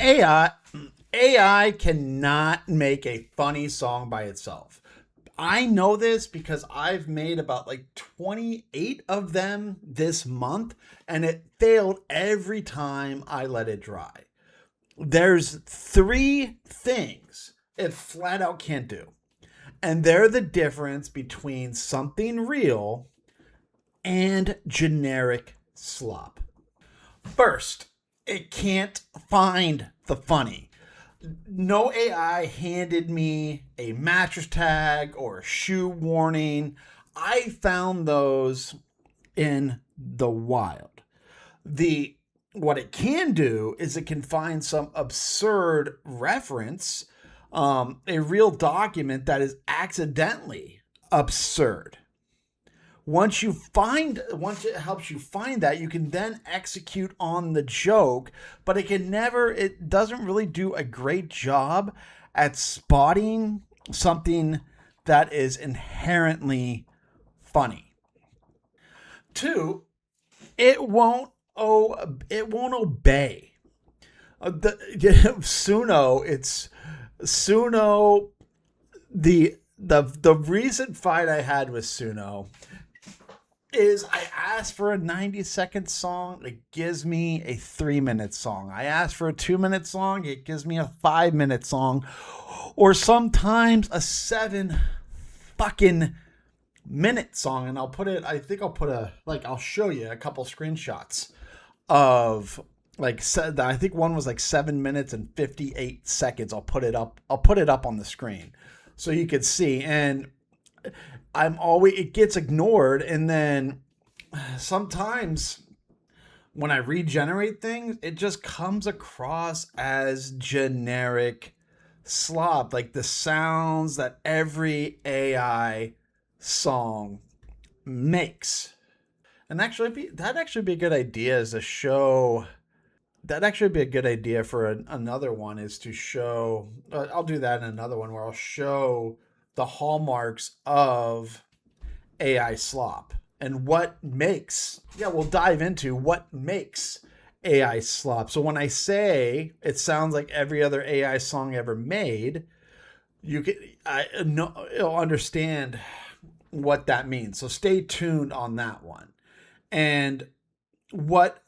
AI AI cannot make a funny song by itself. I know this because I've made about like 28 of them this month and it failed every time I let it dry. There's three things it flat out can't do. And they're the difference between something real and generic slop. First, it can't find the funny. No AI handed me a mattress tag or a shoe warning. I found those in the wild. The What it can do is it can find some absurd reference, a real document that is accidentally absurd. Once it helps you find that, you can then execute on the joke, but it doesn't really do a great job at spotting something that is inherently funny. Two, it won't obey. Suno. The recent fight I had with Suno is I asked for a 90-second song, it gives me a 3-minute song. I asked for a 2-minute song, it gives me a 5-minute song, or sometimes a 7 fucking minute song. And I'll show you a couple screenshots of I think one was like 7 minutes and 58 seconds. I'll put it up on the screen so you could see. And it gets ignored, and then sometimes when I regenerate things, it just comes across as generic slop, like the sounds that every AI song makes. And that'd actually be a good idea as a show. That'd actually be a good idea for another one, is to show. I'll do that in another one where I'll show the hallmarks of AI slop and we'll dive into what makes AI slop. So when I say it sounds like every other AI song ever made, you'll understand what that means. So stay tuned on that one. And what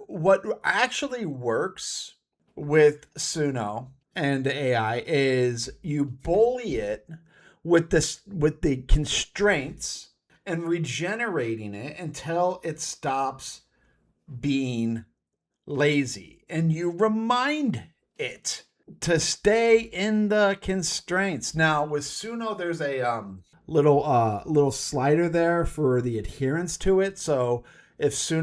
actually works with Suno and AI is you bully it with the constraints and regenerating it until it stops being lazy, and you remind it to stay in the constraints. Now with Suno, there's a little slider there for the adherence to it. So if you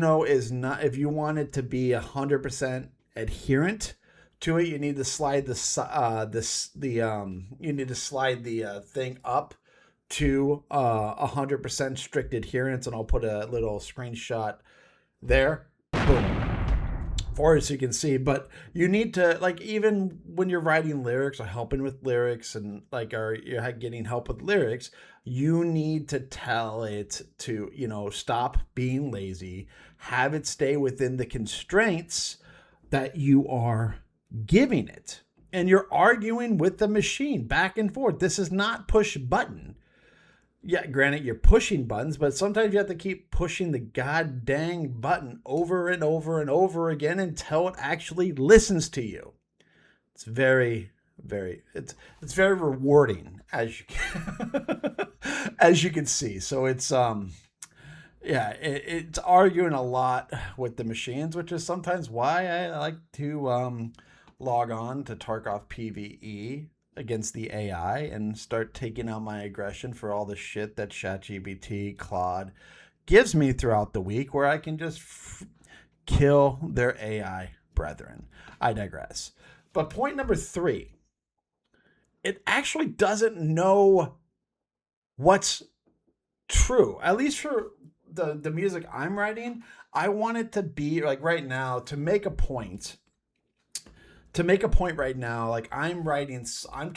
want it to be 100% adherent to it, you need to slide the thing up to 100% strict adherence, and I'll put a little screenshot there. Boom. For you so you can see. But you need to, even when you're writing lyrics or helping with lyrics, and you're getting help with lyrics, you need to tell it to, stop being lazy, have it stay within the constraints that you are giving it. And you're arguing with the machine back and forth. This is not push button. Yeah, granted, you're pushing buttons, but sometimes you have to keep pushing the god dang button over and over and over again until it actually listens to you. It's very, very, it's very rewarding, as you can, as you can see. So it's it's arguing a lot with the machines, which is sometimes why I like to log on to Tarkov PvE against the AI and start taking out my aggression for all the shit that ChatGPT, Claude gives me throughout the week, where I can just kill their AI brethren. I digress. But point number 3, it actually doesn't know what's true. At least for the music I'm writing, I want it to be like right now, to make a point right now, I'm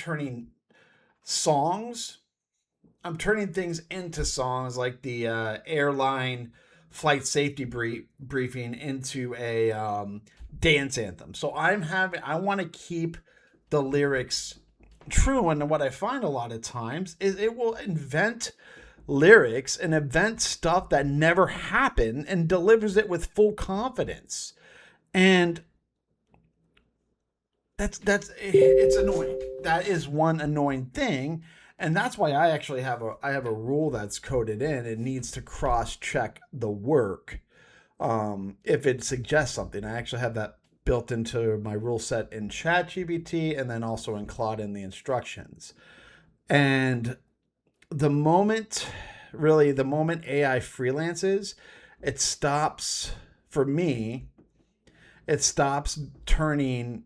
turning things into songs, like the airline flight safety briefing into a dance anthem. So I want to keep the lyrics true. And what I find a lot of times is it will invent lyrics and invent stuff that never happened and delivers it with full confidence. And that's it's annoying. That is one annoying thing. And that's why I actually have a rule that's coded in. It needs to cross check the work. If it suggests something, I actually have that built into my rule set in ChatGPT and then also in Claude in the instructions. And the moment AI freelances, it stops, for me, it stops turning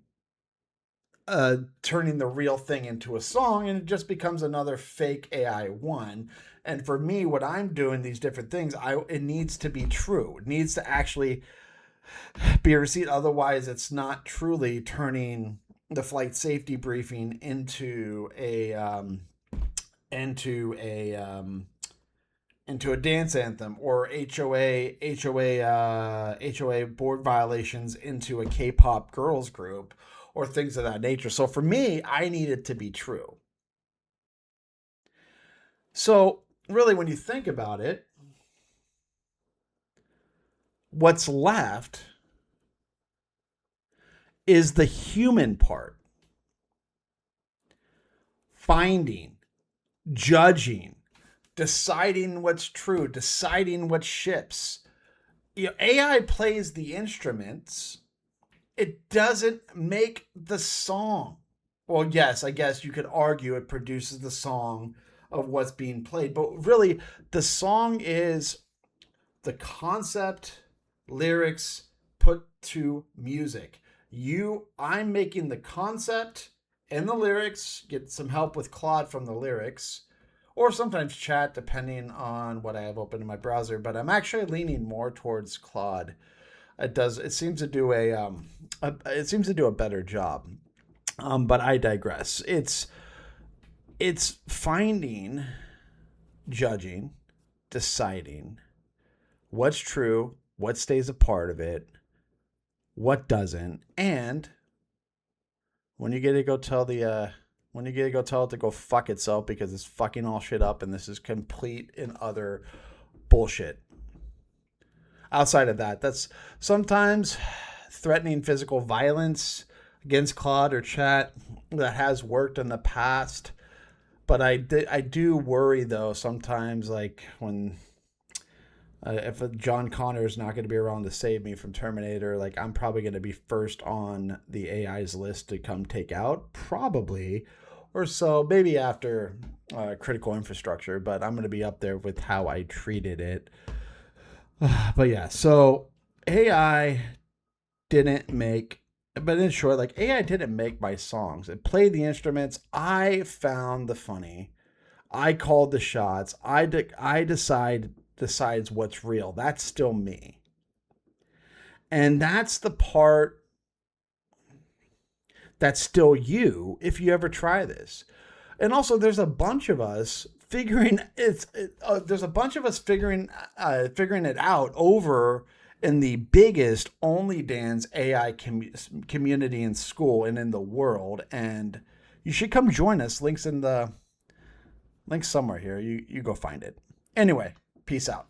the real thing into a song, and it just becomes another fake AI one. And for me, what I'm doing, these different things, it needs to be true. It needs to actually be a receipt. Otherwise, it's not truly turning the flight safety briefing into a dance anthem, or HOA board violations into a K-pop girls group, or things of that nature. So for me, I need it to be true. So really, when you think about it, what's left is the human part. Finding, judging, deciding what's true, deciding what ships. AI plays the instruments. It doesn't make the song. Well, yes, I guess you could argue it produces the song of what's being played, but really the song is the concept, lyrics put to music. I'm making the concept and the lyrics, get some help with Claude from the lyrics, or sometimes Chat, depending on what I have open in my browser, but I'm actually leaning more towards Claude. It seems to do a better job. But I digress. It's finding, judging, deciding what's true, what stays a part of it, what doesn't, and when you get to go tell it to go fuck itself because it's fucking all shit up and this is complete and utter bullshit. Outside of that, that's sometimes threatening physical violence against Claude or Chat that has worked in the past. But I do worry, though, sometimes, like when if John Connor is not going to be around to save me from Terminator, like I'm probably going to be first on the AI's list to come take out, probably, or so, maybe after critical infrastructure, but I'm going to be up there with how I treated it. But yeah, so AI didn't make, but in short, like AI didn't make my songs. It played the instruments. I found the funny. I called the shots. I decides what's real. That's still me. And that's the part that's still you if you ever try this. And also, there's a bunch of us figuring it out over in the biggest only dance AI community in school and in the world. And you should come join us. Links somewhere here. You go find it. Anyway, peace out.